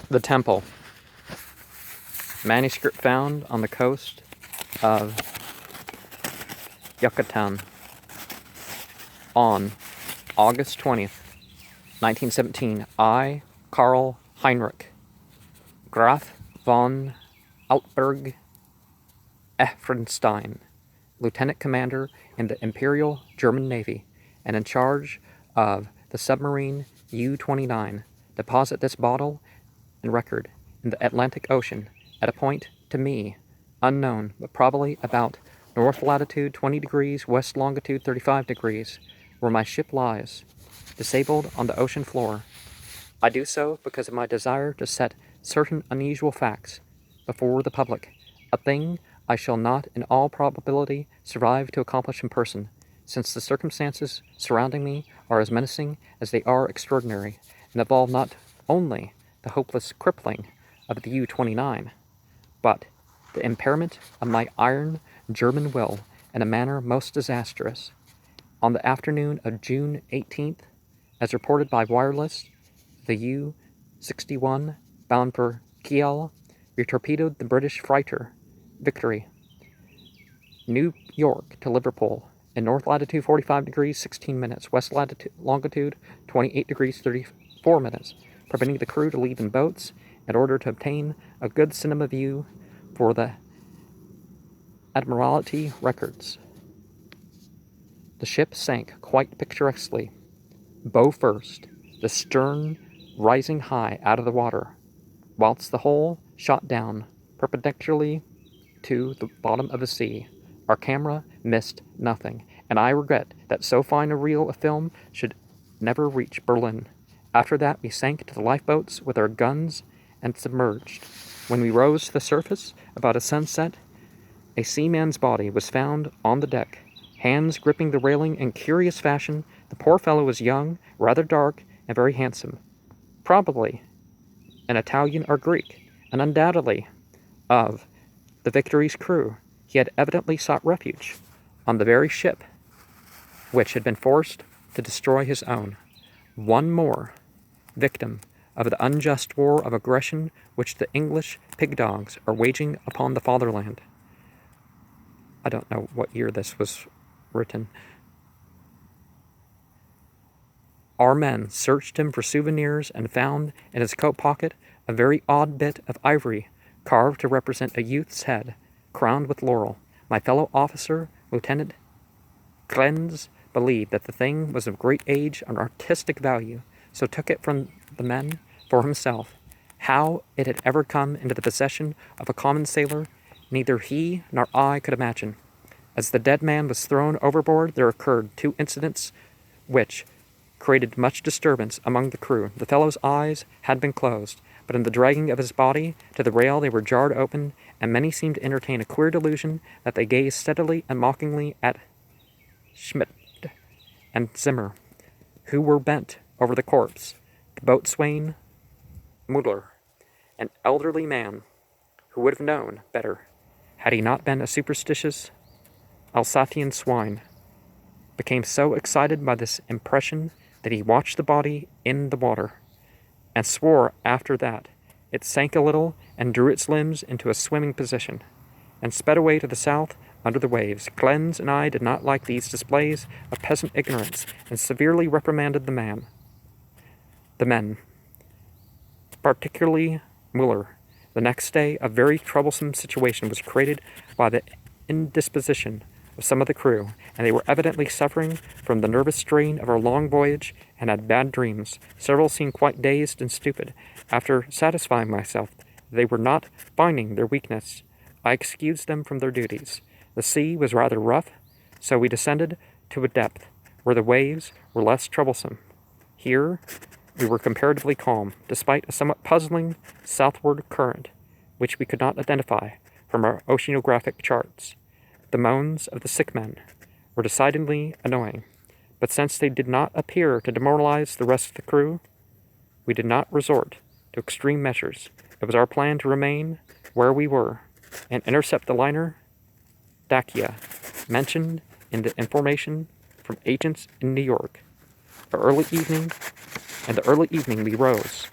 The Temple. Manuscript found on the coast of Yucatan on August 20th, 1917. I, Karl Heinrich Graf von Altberg Efrenstein, Lieutenant Commander in the Imperial German Navy and in charge of the submarine U-29, deposit this bottle and record in the Atlantic Ocean at a point to me unknown, but probably about north latitude 20 degrees, west longitude 35 degrees, where my ship lies, disabled on the ocean floor. I do so because of my desire to set certain unusual facts before the public, a thing I shall not in all probability survive to accomplish in person, since the circumstances surrounding me are as menacing as they are extraordinary, and involve not only the hopeless crippling of the U-29, but the impairment of my iron German will in a manner most disastrous. On the afternoon of June 18th, as reported by wireless, the U-61, bound for Kiel, re-torpedoed the British freighter Victory, New York to Liverpool, in north latitude 45 degrees 16 minutes, west longitude 28 degrees 34 minutes, preventing the crew to leave in boats in order to obtain a good cinema view for the Admiralty records. The ship sank quite picturesquely, bow first, the stern rising high out of the water, whilst the hull shot down perpendicularly to the bottom of the sea. Our camera missed nothing, and I regret that so fine a reel of film should never reach Berlin. After that, we sank to the lifeboats with our guns and submerged. When we rose to the surface about a sunset, a seaman's body was found on the deck, hands gripping the railing in curious fashion. The poor fellow was young, rather dark, and very handsome. Probably an Italian or Greek, and undoubtedly of the Victory's crew. He had evidently sought refuge on the very ship which had been forced to destroy his own. One more victim of the unjust war of aggression which the English pig-dogs are waging upon the fatherland. I don't know what year this was written. Our men searched him for souvenirs and found in his coat pocket a very odd bit of ivory carved to represent a youth's head, crowned with laurel. My fellow officer, Lieutenant Klenz, believed that the thing was of great age and artistic value, so took it from the men for himself. How it had ever come into the possession of a common sailor, neither he nor I could imagine. As the dead man was thrown overboard, there occurred two incidents which created much disturbance among the crew. The fellow's eyes had been closed, but in the dragging of his body to the rail they were jarred open, and many seemed to entertain a queer delusion that they gazed steadily and mockingly at Schmidt and Zimmer, who were bent over the corpse. The boatswain, Muller, an elderly man who would have known better had he not been a superstitious Alsatian swine, became so excited by this impression that he watched the body in the water, and swore after that it sank a little and drew its limbs into a swimming position, and sped away to the south under the waves. Klenz and I did not like these displays of peasant ignorance, and severely reprimanded the men, particularly Muller. The next day, a very troublesome situation was created by the indisposition of some of the crew, and they were evidently suffering from the nervous strain of our long voyage and had bad dreams. Several seemed quite dazed and stupid. After satisfying myself that they were not finding their weakness, I excused them from their duties. The sea was rather rough, so we descended to a depth where the waves were less troublesome. Here we were comparatively calm, despite a somewhat puzzling southward current, which we could not identify from our oceanographic charts. The moans of the sick men were decidedly annoying, but since they did not appear to demoralize the rest of the crew, we did not resort to extreme measures. It was our plan to remain where we were and intercept the liner Dacia, mentioned in the information from agents in New York. In the early evening we rose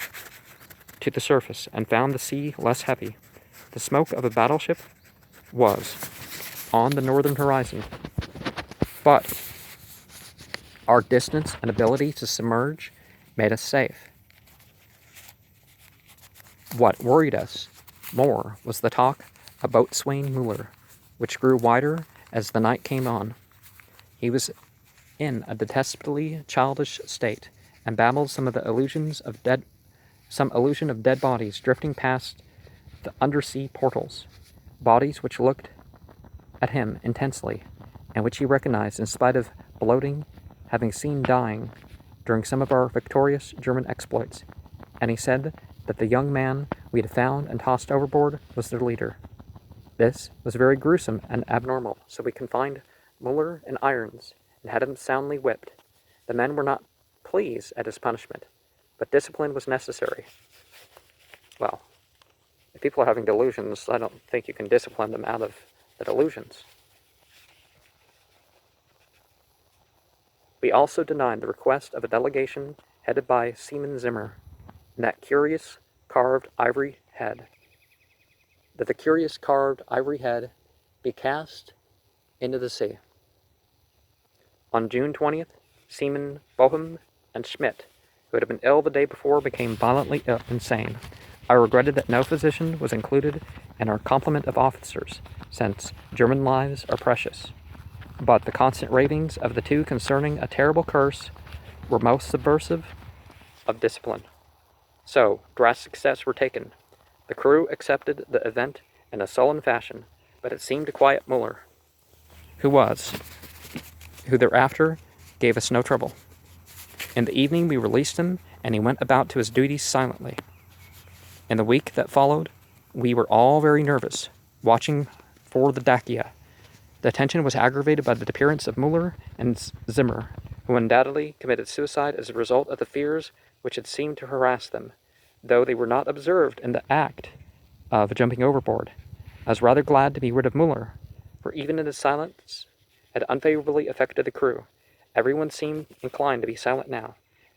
to the surface and found the sea less heavy. The smoke of a battleship was on the northern horizon, but our distance and ability to submerge made us safe. What worried us more was the talk of Boatswain Muller, which grew wider as the night came on. He was in a detestably childish state, and babbled some illusion of dead bodies drifting past the undersea portals, bodies which looked at him intensely, and which he recognized in spite of bloating, having seen dying during some of our victorious German exploits, and he said that the young man we had found and tossed overboard was their leader. This was very gruesome and abnormal, so we confined Muller in irons and had him soundly whipped. The men were not pleased at his punishment, but discipline was necessary. Well, if people are having delusions, I don't think you can discipline them out of the delusions. We also denied the request of a delegation headed by Seaman Zimmer, and that curious carved ivory head. That the curious carved ivory head be cast into the sea. On June 20th, Seamen Boehm and Schmidt, who had been ill the day before, became violently insane. I regretted that no physician was included in our complement of officers, since German lives are precious. But the constant ravings of the two concerning a terrible curse were most subversive of discipline. So, drastic steps were taken. The crew accepted the event in a sullen fashion, but it seemed to quiet Muller, who thereafter gave us no trouble. In the evening we released him, and he went about to his duties silently. In the week that followed, we were all very nervous, watching for the Dacia. The tension was aggravated by the appearance of Muller and Zimmer, who undoubtedly committed suicide as a result of the fears which had seemed to harass them, though they were not observed in the act of jumping overboard. I was rather glad to be rid of Muller, for even in his silence had unfavorably affected the crew. Everyone seemed inclined to be silent now,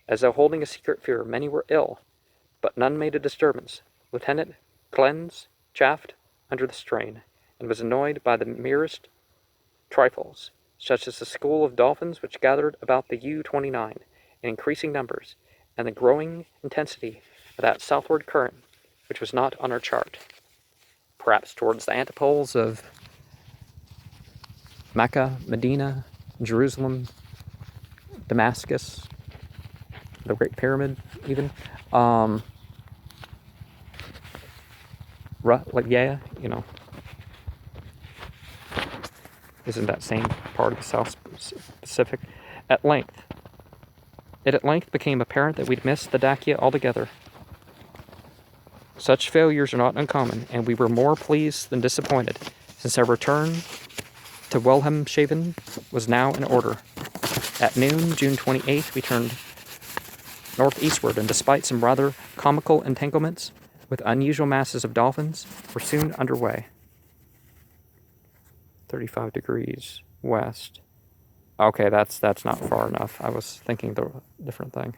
as though holding a secret fear. Many were ill, but none made a disturbance. Lieutenant Klenz chafed under the strain, and was annoyed by the merest trifles, such as the school of dolphins which gathered about the U-29 in increasing numbers, and the growing intensity of that southward current which was not on our chart. Perhaps towards the antipoles of Mecca, Medina, Jerusalem, Damascus, the Great Pyramid, even. Isn't that same part of the South Pacific? It at length became apparent that we'd missed the Dacia altogether. Such failures are not uncommon, and we were more pleased than disappointed, since our return to Wilhelmshaven was now in order. At noon, June 28th, we turned northeastward, and despite some rather comical entanglements with unusual masses of dolphins, were soon underway. 35 degrees west. Okay, that's not far enough. I was thinking the different thing.